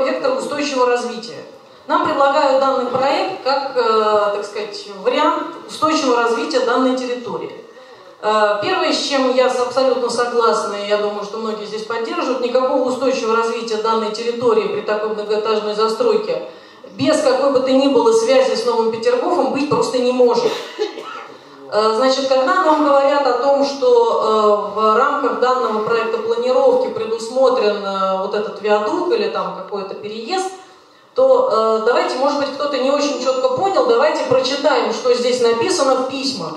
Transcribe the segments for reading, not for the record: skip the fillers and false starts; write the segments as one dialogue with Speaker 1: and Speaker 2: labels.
Speaker 1: вектор устойчивого развития. Нам предлагают данный проект как, так сказать, вариант устойчивого развития данной территории. Первое, с чем я абсолютно согласна, и я думаю, что многие здесь поддерживают, никакого устойчивого развития данной территории при такой многоэтажной застройке без какой бы то ни было связи с Новым Петергофом быть просто не может. Значит, когда нам говорят о том, что в рамках данного проекта планировки предусмотрен вот этот виадук или там какой-то переезд, то давайте, может быть, кто-то не очень четко понял, давайте прочитаем, что здесь написано в письмах.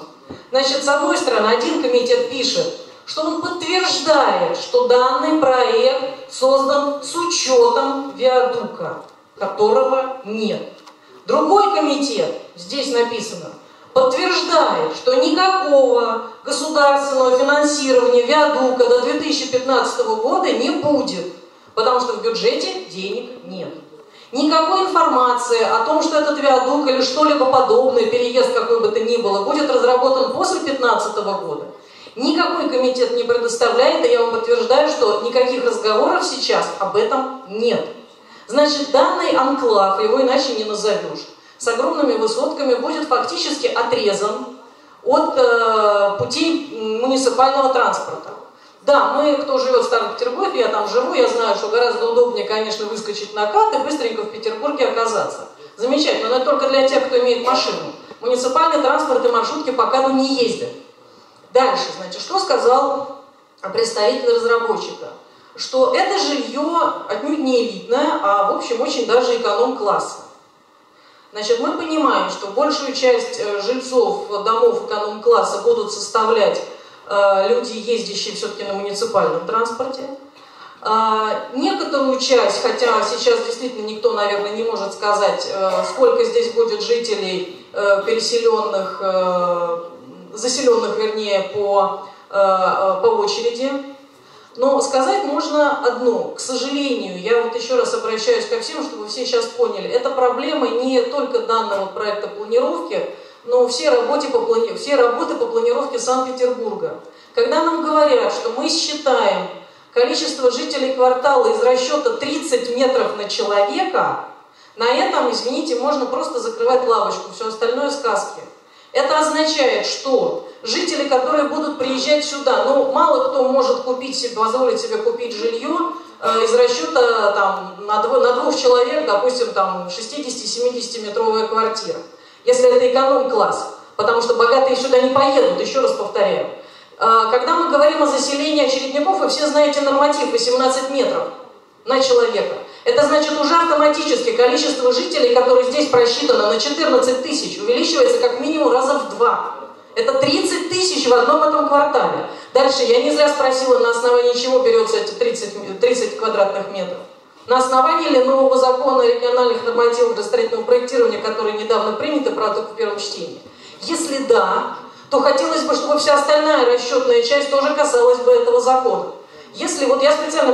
Speaker 1: Значит, с одной стороны, один комитет пишет, что он подтверждает, что данный проект создан с учетом виадука, которого нет. Другой комитет, здесь написано, подтверждает, что никакого государственного финансирования виадука до 2015 года не будет, потому что в бюджете денег нет. Никакой информации о том, что этот виадук или что-либо подобное, переезд какой бы то ни было, будет разработан после 2015 года, никакой комитет не предоставляет, и я вам подтверждаю, что никаких разговоров сейчас об этом нет. Значит, данный анклав, его иначе не назовешь, с огромными высотками будет фактически отрезан от путей муниципального транспорта. Да, мы, кто живет в Старом Петербурге, я там живу, я знаю, что гораздо удобнее, конечно, выскочить на КАТ и быстренько в Петербурге оказаться. Замечательно, но это только для тех, кто имеет машину. Муниципальный транспорт и маршрутки пока не ездят. Дальше, значит, что сказал представитель разработчика? Что это жилье отнюдь не элитное, а, в общем, очень даже эконом-класса. Значит, мы понимаем, что большую часть жильцов домов эконом-класса будут составлять люди, ездящие все-таки на муниципальном транспорте. Некоторую часть, хотя сейчас действительно никто, наверное, не может сказать, сколько здесь будет жителей, переселенных, заселенных, вернее, по очереди. Но сказать можно одно. К сожалению, я вот еще раз обращаюсь ко всем, чтобы все сейчас поняли, это проблема не только данного проекта планировки, но все работы по планировке Санкт-Петербурга. Когда нам говорят, что мы считаем количество жителей квартала из расчета 30 метров на человека, на этом, извините, можно просто закрывать лавочку, все остальное сказки. Это означает, что жители, которые будут приезжать сюда, ну, мало кто может позволить себе купить жилье из расчета там, на двух человек, допустим, там 60-70 метровая квартира. Если это эконом-класс, потому что богатые сюда не поедут, еще раз повторяю. Когда мы говорим о заселении очередников, вы все знаете норматив 18 метров на человека. Это значит, уже автоматически количество жителей, которые здесь просчитано на 14 тысяч, увеличивается как минимум раза в 2. Это 30 тысяч в одном этом квартале. Дальше, я не зря спросила, на основании чего берется эти 30 квадратных метров. На основании ли нового закона о региональных нормативах для строительного проектирования, который недавно принят и правда в первом чтении? Если да, то хотелось бы, чтобы вся остальная расчетная часть тоже касалась бы этого закона. Если вот я специально